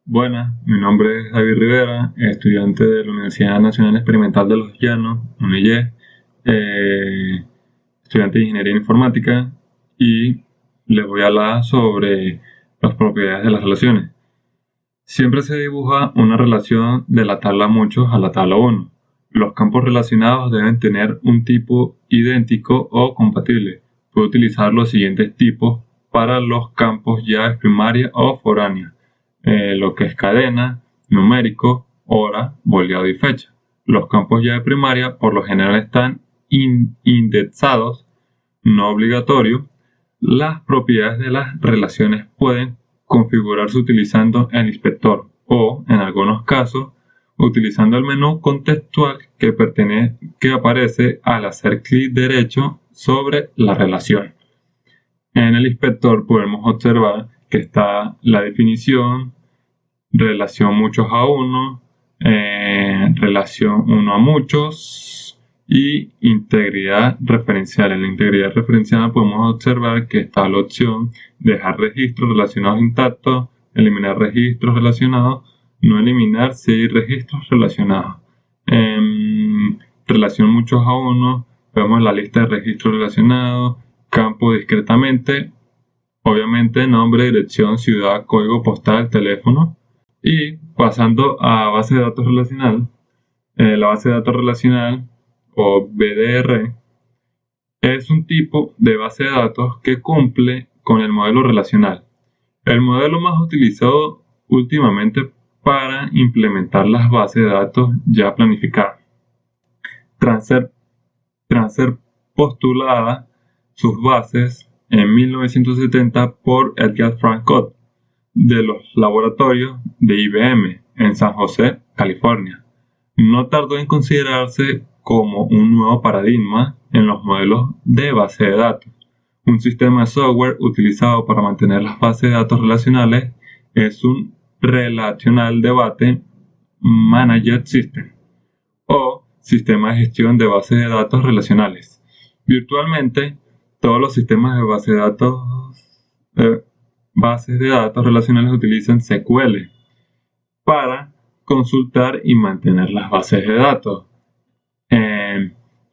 Buenas, mi nombre es David Rivera, estudiante de la Universidad Nacional Experimental de Los Llanos, UNILLE, eh, estudiante de Ingeniería Informática, y les voy a hablar sobre las propiedades de las relaciones. Siempre se dibuja una relación de la tabla muchos a la tabla 1. Los campos relacionados deben tener un tipo idéntico o compatible. Puedo utilizar los siguientes tipos para los campos llaves primaria o foránea, lo que es cadena, numérico, hora, boleado y fecha. Los campos llave primaria por lo general están indexados, no obligatorio. Las propiedades de las relaciones pueden configurarse utilizando el inspector o, en algunos casos, utilizando el menú contextual que aparece al hacer clic derecho sobre la relación. En el inspector podemos observar que está la definición, relación muchos a uno, relación uno a muchos y integridad referencial. En la integridad referencial podemos observar que está la opción dejar registros relacionados intactos, eliminar registros relacionados, no eliminar si registros relacionados. En relación muchos a uno, vemos la lista de registros relacionados, campo discretamente, obviamente nombre, dirección, ciudad, código postal, teléfono. Y pasando a base de datos relacional, la base de datos relacional o BDR es un tipo de base de datos que cumple con el modelo relacional. El modelo más utilizado últimamente para implementar las bases de datos ya planificadas. Tras ser postulada sus bases en 1970 por Edgar Frank Codd de los laboratorios de IBM en San José, California. No tardó en considerarse como un nuevo paradigma en los modelos de base de datos. Un sistema de software utilizado para mantener las bases de datos relacionales es un Relational Database Management System o sistema de gestión de bases de datos relacionales. Virtualmente, todos los sistemas de bases de datos relacionales utilizan SQL para consultar y mantener las bases de datos.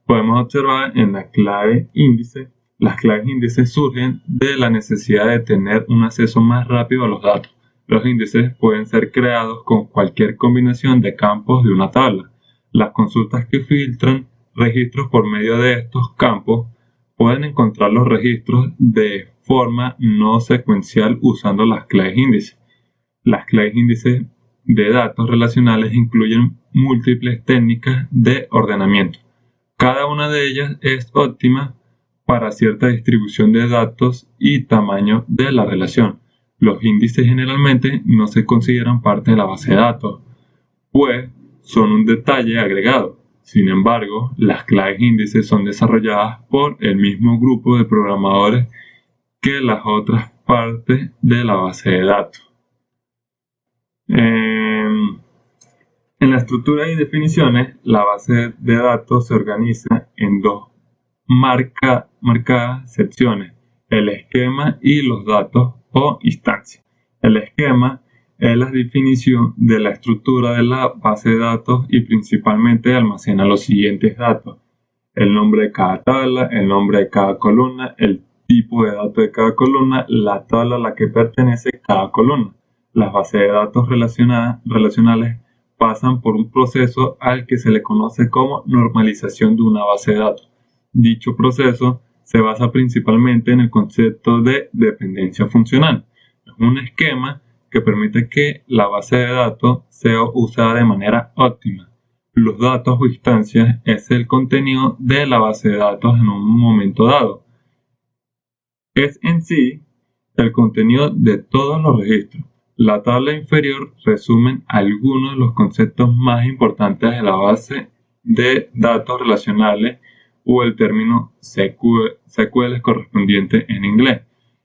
Podemos observar en la clave índice, las claves índices surgen de la necesidad de tener un acceso más rápido a los datos. Los índices pueden ser creados con cualquier combinación de campos de una tabla. Las consultas que filtran registros por medio de estos campos pueden encontrar los registros de forma no secuencial usando las claves índices. Las claves índices de datos relacionales incluyen múltiples técnicas de ordenamiento. Cada una de ellas es óptima para cierta distribución de datos y tamaño de la relación. Los índices generalmente no se consideran parte de la base de datos, pues son un detalle agregado. Sin embargo, las claves índices son desarrolladas por el mismo grupo de programadores que las otras partes de la base de datos. En la estructura y definiciones, la base de datos se organiza en dos marcadas secciones: el esquema y los datos o instancias. El esquema es la definición de la estructura de la base de datos y principalmente almacena los siguientes datos: el nombre de cada tabla, el nombre de cada columna, el tipo de datos de cada columna, la tabla a la que pertenece cada columna. Las bases de datos relacionales pasan por un proceso al que se le conoce como normalización de una base de datos. Dicho proceso se basa principalmente en el concepto de dependencia funcional. Es un esquema que permite que la base de datos sea usada de manera óptima. Los datos o instancias es el contenido de la base de datos en un momento dado. Es en sí el contenido de todos los registros. La tabla inferior resume algunos de los conceptos más importantes de la base de datos relacionales o el término SQL correspondiente en inglés.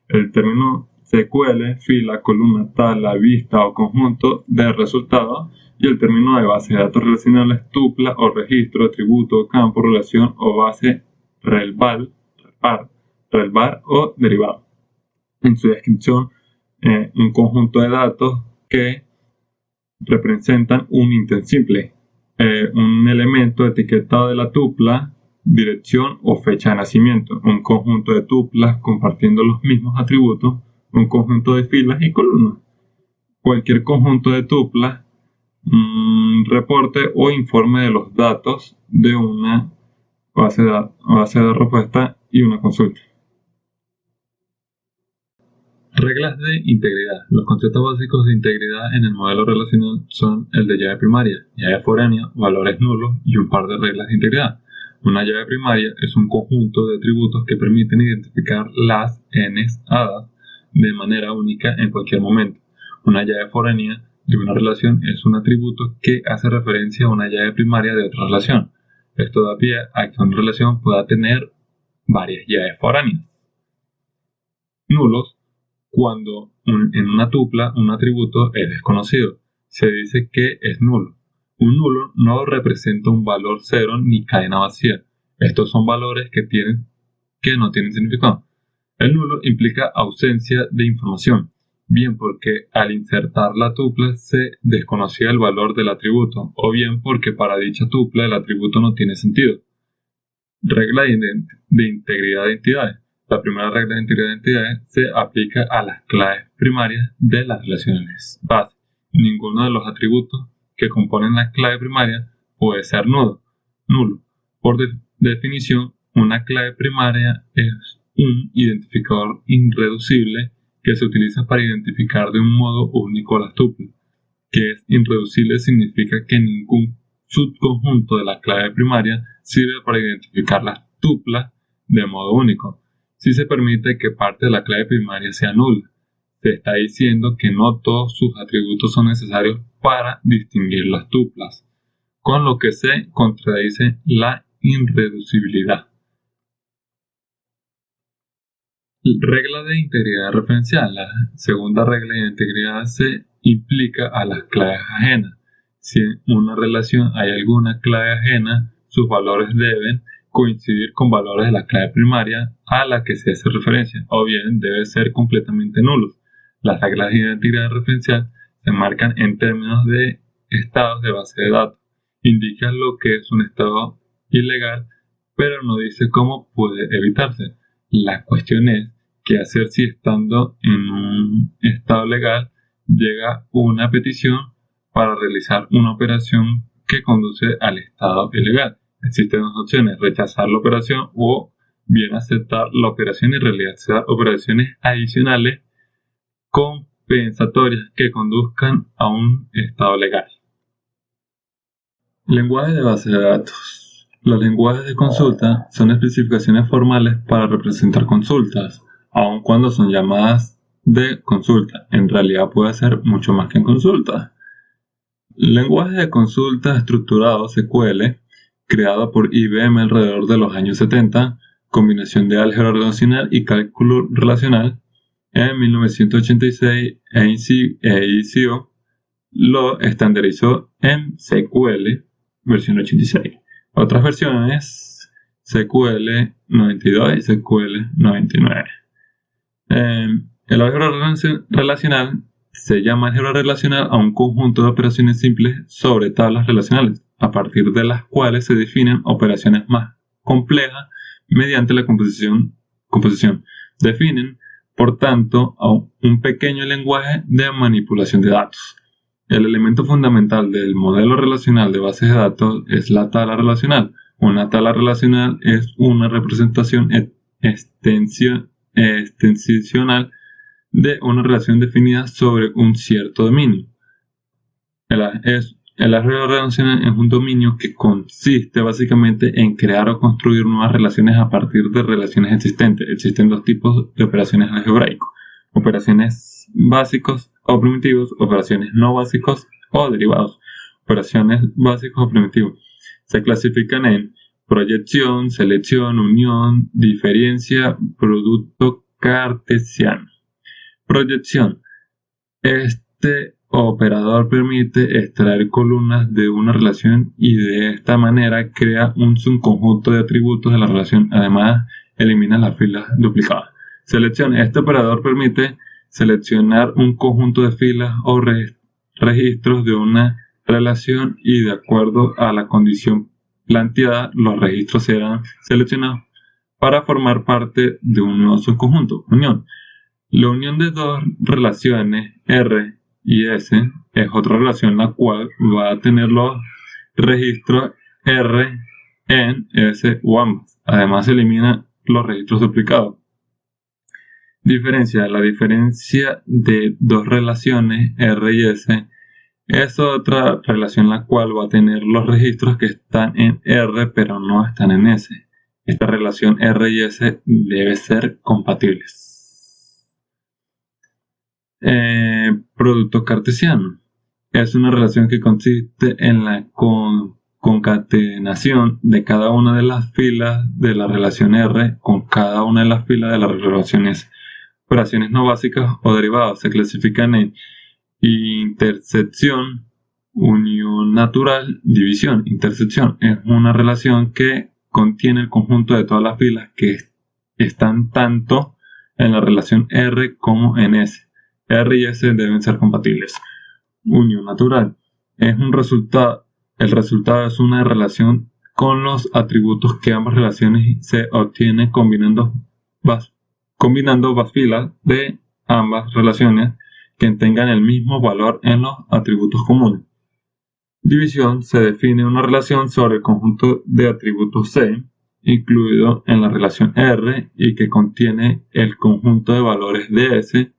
El término SQL, fila, columna, tabla, vista o conjunto de resultados, y el término de base de datos relacionales, tupla o registro, atributo, campo, relación o base relvar o derivado. En su descripción, un conjunto de datos que representan un ítem simple, un elemento etiquetado de la tupla, dirección o fecha de nacimiento, un conjunto de tuplas compartiendo los mismos atributos, un conjunto de filas y columnas. Cualquier conjunto de tuplas, reporte o informe de los datos de una base de respuesta y una consulta. Reglas de integridad. Los conceptos básicos de integridad en el modelo relacional son el de llave primaria, llave foránea, valores nulos y un par de reglas de integridad. Una llave primaria es un conjunto de atributos que permiten identificar las n's hadas de manera única en cualquier momento. Una llave foránea de una relación es un atributo que hace referencia a una llave primaria de otra relación. Esto da pie a que una relación pueda tener varias llaves foráneas. Nulos. Cuando en una tupla un atributo es desconocido, se dice que es nulo. Un nulo no representa un valor cero ni cadena vacía. Estos son valores que no tienen significado. El nulo implica ausencia de información, bien porque al insertar la tupla se desconocía el valor del atributo, o bien porque para dicha tupla el atributo no tiene sentido. Regla de integridad de entidades. La primera regla de integridad de entidades se aplica a las claves primarias de las relaciones base. Ninguno de los atributos que componen la clave primaria puede ser nulo. Por definición, una clave primaria es un identificador irreducible que se utiliza para identificar de un modo único las tuplas. Que es irreducible significa que ningún subconjunto de la clave primaria sirve para identificar las tuplas de modo único. Si se permite que parte de la clave primaria sea nula, se está diciendo que no todos sus atributos son necesarios para distinguir las tuplas, con lo que se contradice la irreducibilidad. Regla de integridad referencial. La segunda regla de integridad se implica a las claves ajenas. Si en una relación hay alguna clave ajena, sus valores deben coincidir con valores de la clave primaria a la que se hace referencia, o bien deben ser completamente nulos. Las reglas de integridad referencial se marcan en términos de estados de base de datos. Indican lo que es un estado ilegal, pero no dice cómo puede evitarse. La cuestión es qué hacer si estando en un estado legal llega una petición para realizar una operación que conduce al estado ilegal. Existen dos opciones: rechazar la operación o bien aceptar la operación y realizar operaciones adicionales compensatorias que conduzcan a un estado legal. Lenguaje de base de datos. Los lenguajes de consulta son especificaciones formales para representar consultas, aun cuando son llamadas de consulta. En realidad puede ser mucho más que en consulta. Lenguaje de consulta estructurado SQL, creado por IBM alrededor de los años 70, combinación de álgebra relacional y cálculo relacional. En 1986, ICO lo estandarizó en SQL versión 86. Otras versiones, SQL 92 y SQL 99. El álgebra relacional se llama álgebra relacional a un conjunto de operaciones simples sobre tablas relacionales, a partir de las cuales se definen operaciones más complejas mediante la composición. Definen, por tanto, a un pequeño lenguaje de manipulación de datos. El elemento fundamental del modelo relacional de bases de datos es la tabla relacional. Una tabla relacional es una representación extensional de una relación definida sobre un cierto dominio. El álgebra relacional es un dominio que consiste básicamente en crear o construir nuevas relaciones a partir de relaciones existentes. Existen dos tipos de operaciones algebraicas: operaciones básicos o primitivos, operaciones no básicos o derivados. Operaciones básicos o primitivos se clasifican en proyección, selección, unión, diferencia, producto cartesiano. Proyección. Este operador permite extraer columnas de una relación y de esta manera crea un subconjunto de atributos de la relación. Además, elimina las filas duplicadas. Selección. Este operador permite seleccionar un conjunto de filas o registros de una relación y de acuerdo a la condición planteada, los registros serán seleccionados para formar parte de un nuevo subconjunto, unión. La unión de dos relaciones R y S es otra relación la cual va a tener los registros R en S o ambas. Además, se eliminan los registros duplicados. Diferencia. La diferencia de dos relaciones R y S es otra relación la cual va a tener los registros que están en R pero no están en S. Esta relación R y S debe ser compatibles. Producto cartesiano. Es una relación que consiste en la concatenación de cada una de las filas de la relación R con cada una de las filas de las relaciones. Operaciones no básicas o derivados se clasifican en intersección, unión natural, división. Intersección es una relación que contiene el conjunto de todas las filas que están tanto en la relación R como en S. R y S deben ser compatibles. Unión natural es un resultado. El resultado es una relación con los atributos que ambas relaciones se obtienen combinando ambas filas de ambas relaciones que tengan el mismo valor en los atributos comunes. División se define una relación sobre el conjunto de atributos C incluido en la relación R y que contiene el conjunto de valores de S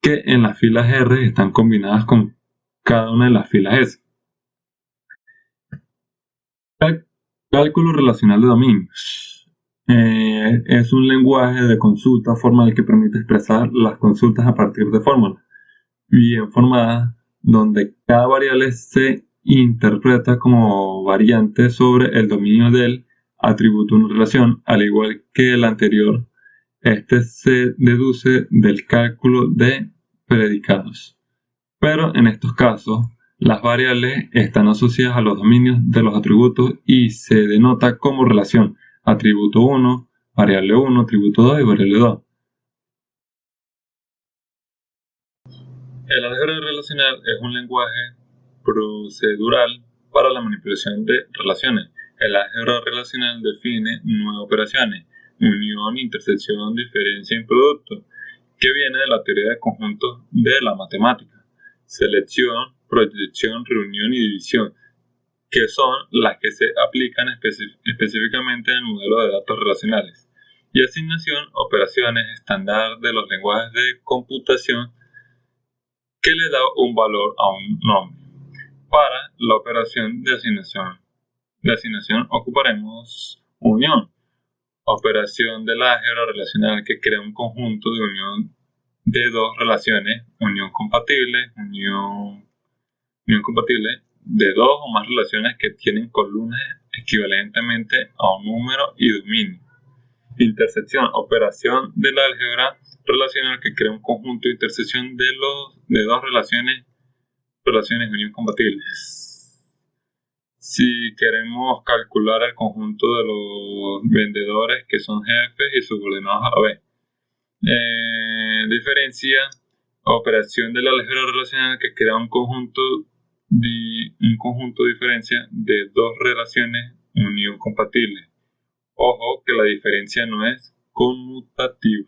que en las filas R están combinadas con cada una de las filas S. Cálculo relacional de dominios. Es un lenguaje de consulta formal que permite expresar las consultas a partir de fórmulas bien formadas, donde cada variable se interpreta como variante sobre el dominio del atributo de una relación, al igual que el anterior. Este se deduce del cálculo de predicados. Pero en estos casos, las variables están asociadas a los dominios de los atributos y se denota como relación atributo 1, variable 1, atributo 2 y variable 2. El álgebra relacional es un lenguaje procedural para la manipulación de relaciones. El álgebra relacional define 9 operaciones: unión, intersección, diferencia y producto, que viene de la teoría de conjuntos de la matemática. Selección, proyección, reunión y división, que son las que se aplican específicamente en el modelo de datos relacionales. Y asignación, operaciones estándar de los lenguajes de computación que le da un valor a un nombre. Para la operación de asignación ocuparemos unión, operación del álgebra relacional que crea un conjunto de unión de dos relaciones, unión compatible de dos o más relaciones que tienen columnas equivalentemente a un número y dominio. Intersección, operación del álgebra relacional que crea un conjunto de intersección de dos relaciones unión compatibles. Si queremos calcular el conjunto de los vendedores que son jefes y subordinados a la vez. Diferencia, operación del álgebra relacional que crea un conjunto de diferencia de dos relaciones unión compatibles. Ojo que la diferencia no es conmutativa.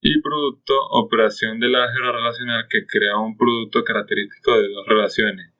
Y producto, operación del álgebra relacional que crea un producto característico de dos relaciones.